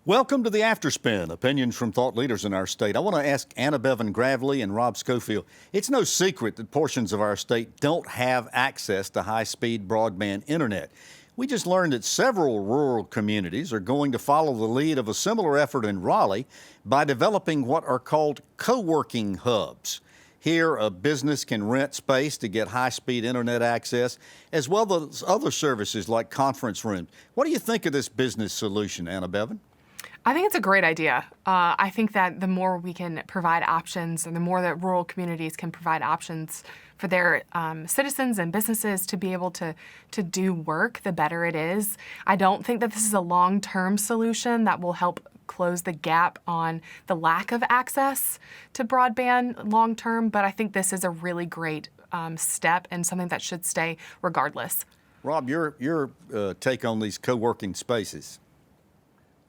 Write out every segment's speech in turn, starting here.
Welcome to the Afterspin, opinions from thought leaders in our state. I want to ask Anna Beavon Gravely and Rob Schofield. It's no secret that portions of our state don't have access to high-speed broadband internet. We just learned that several rural communities are going to follow the lead of a similar effort in Raleigh by developing what are called co-working hubs. Here, a business can rent space to get high-speed internet access, as well as other services like conference rooms. What do you think of this business solution, Anna Beavon? I think it's a great idea. I think that the more we can provide options and the more that rural communities can provide options for their citizens and businesses to be able to do work, the better it is. I don't think that this is a long-term solution that will help close the gap on the lack of access to broadband long-term, but I think this is a really great step and something that should stay regardless. Rob, your take on these co-working spaces?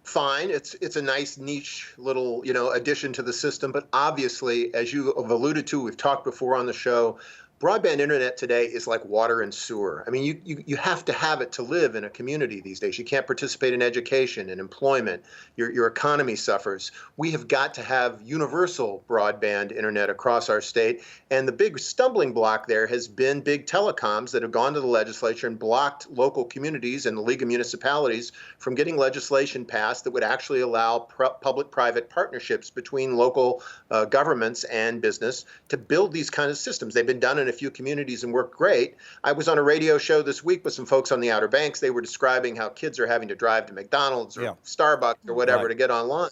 Fine. It's a nice niche little, addition to the system. But obviously, as you have alluded to, we've talked before on the show, broadband internet today is like water and sewer. I mean, you have to have it to live in a community these days. You can't participate in education and employment. Your economy suffers. We have got to have universal broadband internet across our state. And the big stumbling block there has been big telecoms that have gone to the legislature and blocked local communities and the League of Municipalities from getting legislation passed that would actually allow public-private partnerships between local governments and business to build these kind of systems. They've been done in a few communities and worked great. I was on a radio show this week with some folks on the Outer Banks. They were describing how kids are having to drive to McDonald's or Starbucks or whatever to get online.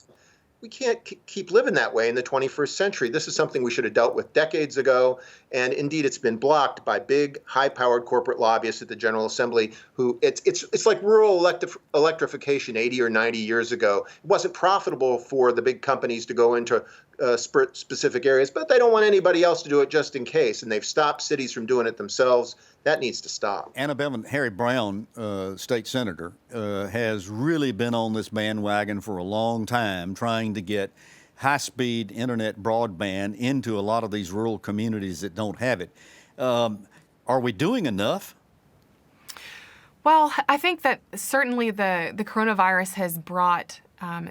We can't keep living that way in the 21st century. This is something we should have dealt with decades ago. And indeed, it's been blocked by big, high-powered corporate lobbyists at the General Assembly who it's like rural electrification 80 or 90 years ago. It wasn't profitable for the big companies to go into specific areas, but they don't want anybody else to do it just in case. And they've stopped cities from doing it themselves. That needs to stop. Anna Beavon, Harry Brown, state senator, has really been on this bandwagon for a long time, trying to get high-speed internet broadband into a lot of these rural communities that don't have it. Are we doing enough? Well, I think that certainly the coronavirus has brought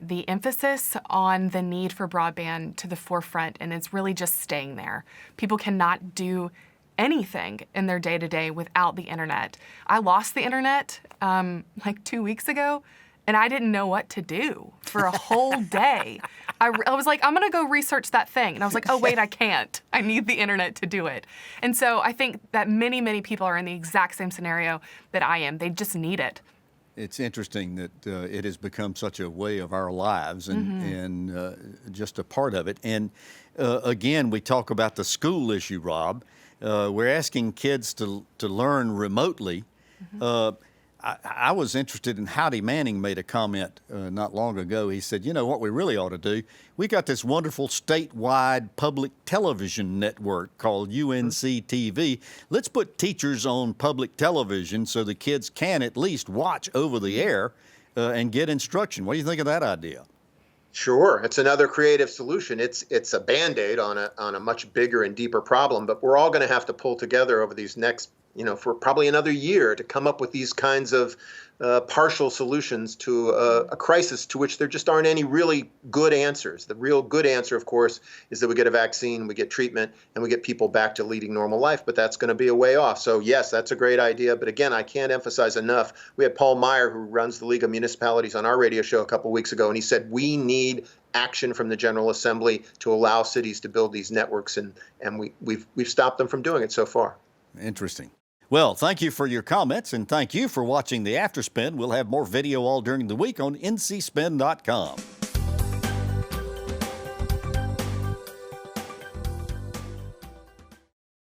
the emphasis on the need for broadband to the forefront, and it's really just staying there. People cannot do anything in their day-to-day without the internet. I lost the internet like 2 weeks ago, and I didn't know what to do for a whole day. I was like, I'm gonna go research that thing. And I was like, oh wait, I can't. I need the internet to do it. And so I think that many, many people are in the exact same scenario that I am. They just need it. It's interesting that it has become such a way of our lives and just a part of it. And again, we talk about the school issue, Rob. We're asking kids to learn remotely. I was interested in Howdy Manning made a comment not long ago. He said, you know what we really ought to do? We got this wonderful statewide public television network called UNC-TV. Let's put teachers on public television so the kids can at least watch over the air and get instruction. What do you think of that idea? Sure, it's another creative solution. It's a Band-Aid on a much bigger and deeper problem, but we're all going to have to pull together over these next, for probably another year to come up with these kinds of partial solutions to a crisis to which there just aren't any really good answers. The real good answer, of course, is that we get a vaccine, we get treatment, and we get people back to leading normal life, but that's going to be a way off. So yes, that's a great idea, but again, I can't emphasize enough. We had Paul Meyer, who runs the League of Municipalities, on our radio show a couple weeks ago, and he said we need action from the General Assembly to allow cities to build these networks, and we've stopped them from doing it so far. Interesting. Well, thank you for your comments, and thank you for watching the Afterspin. We'll have more video all during the week on ncspin.com.